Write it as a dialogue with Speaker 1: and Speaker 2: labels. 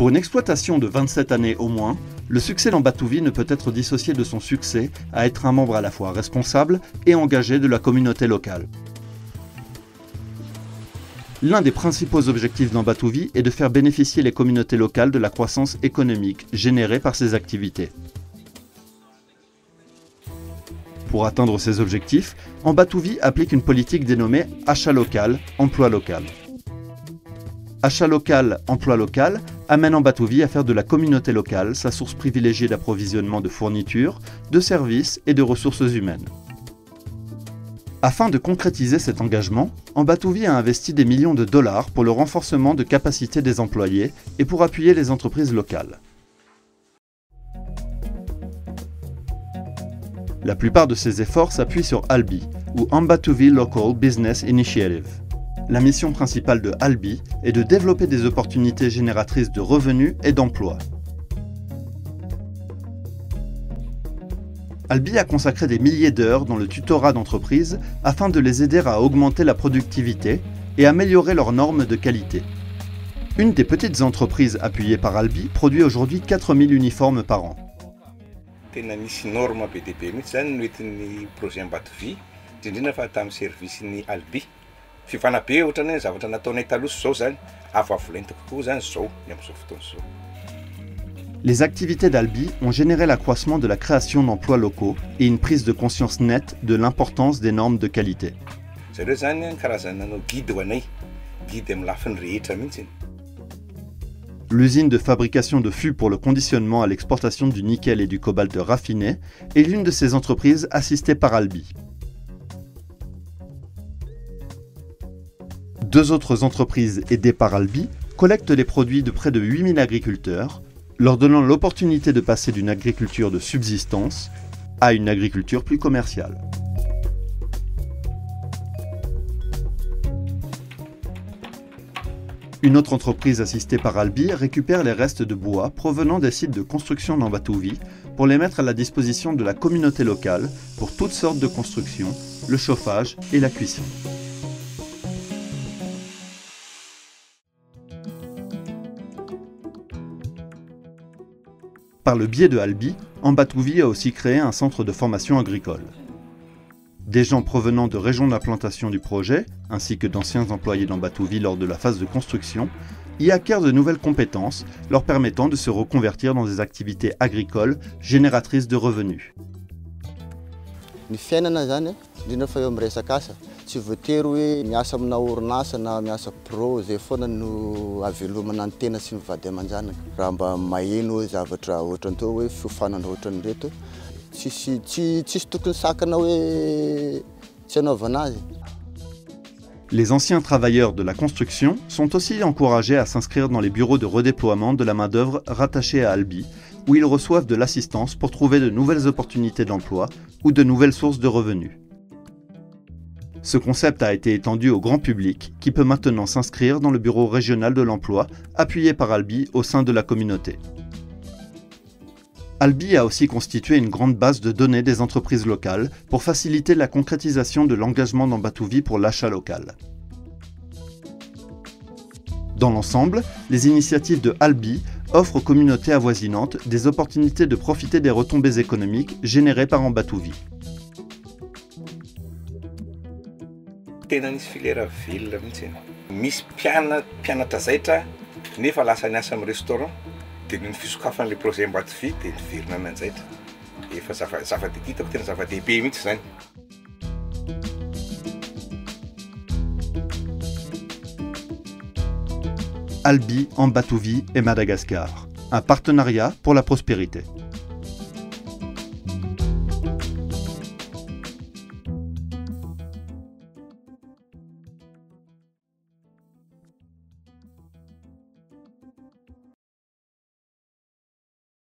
Speaker 1: Pour une exploitation de 27 années au moins, le succès d'Ambatovi ne peut être dissocié de son succès à être un membre à la fois responsable et engagé de la communauté locale. L'un des principaux objectifs d'Ambatovi est de faire bénéficier les communautés locales de la croissance économique générée par ces activités. Pour atteindre ces objectifs, Ambatovi applique une politique dénommée achat local, emploi local. Achat local, emploi local amène Ambatovi à faire de la communauté locale sa source privilégiée d'approvisionnement de fournitures, de services et de ressources humaines. Afin de concrétiser cet engagement, Ambatovi a investi des millions de dollars pour le renforcement de capacités des employés et pour appuyer les entreprises locales. La plupart de ces efforts s'appuient sur ALBI, ou Ambatovi Local Business Initiative. La mission principale de ALBI est de développer des opportunités génératrices de revenus et d'emplois. ALBI a consacré des milliers d'heures dans le tutorat d'entreprises afin de les aider à augmenter la productivité et améliorer leurs normes de qualité. Une des petites entreprises appuyées par ALBI produit aujourd'hui 4000 uniformes par an.
Speaker 2: Tena nisy norme be dia be mihitsy zany noentin'ny projet Ambatovi, indrindra fa tamin'ny service-ny ALBI. Fifana be ohatran'ny zavatra nataonay taloha zao zany, avoavolenta kokoa zany zao ny amin'izao fotoana zao.
Speaker 1: Les activités d'ALBI ont généré l'accroissement de la création d'emplois locaux et une prise de conscience nette de l'importance des normes de qualité.
Speaker 2: Zareo zany karazana nanao guide ho anay, guide amin'ny lafiny rehetra mihitsy.
Speaker 1: L'usine de fabrication de fûts pour le conditionnement à l'exportation du nickel et du cobalt raffiné est l'une de ces entreprises assistées par ALBI. Deux autres entreprises aidées par ALBI collectent les produits de près de 8000 agriculteurs, leur donnant l'opportunité de passer d'une agriculture de subsistance à une agriculture plus commerciale. Une autre entreprise assistée par ALBI récupère les restes de bois provenant des sites de construction d'Ambatovi pour les mettre à la disposition de la communauté locale pour toutes sortes de constructions, le chauffage et la cuisson. Par le biais de ALBI, Ambatovi a aussi créé un centre de formation agricole. Des gens provenant de régions d'implantation du projet, ainsi que d'anciens employés d'Ambatovi lors de la phase de construction, y acquièrent de nouvelles compétences, leur permettant de se reconvertir dans des activités agricoles génératrices de revenus.
Speaker 3: Ny fiainana zany indrindra fa eo amin'ny resaka asa tsy voatery hoe miasa amina orinasa na miasa pro zay foana no avelomana ny tena sy ny vady aman-janaka. Raha mba maheno zavatra ohatran'iteo hoe fiofanana ohatran'ireto, tsisy tokony sakana hoe tsy hanaovana azy.
Speaker 1: Les anciens travailleurs de la construction sont aussi encouragés à s'inscrire dans les bureaux de redéploiement de la main-d'œuvre rattachés à ALBI, où ils reçoivent de l'assistance pour trouver de nouvelles opportunités d'emploi ou de nouvelles sources de revenus. Ce concept a été étendu au grand public, qui peut maintenant s'inscrire dans le bureau régional de l'emploi, appuyé par ALBI au sein de la communauté. ALBI a aussi constitué une grande base de données des entreprises locales pour faciliter la concrétisation de l'engagement d'Ambatovi pour l'achat local. Dans l'ensemble, les initiatives de ALBI offrent aux communautés avoisinantes des opportunités de profiter des retombées économiques générées par Ambatovi.
Speaker 2: Tena nisy filera velona mihitsy. Misy mpianatra zaitra nefa lasa niasa amin'ny restaurant. Dia ny fisokafan'ilay projet Ambatovi dia niverina aman-jaitra. Efa zava-dehibe hitako tena zava-dehibe mihitsy zany.
Speaker 1: ALBI, Ambatovi et Madagascar, un partenariat pour la prospérité.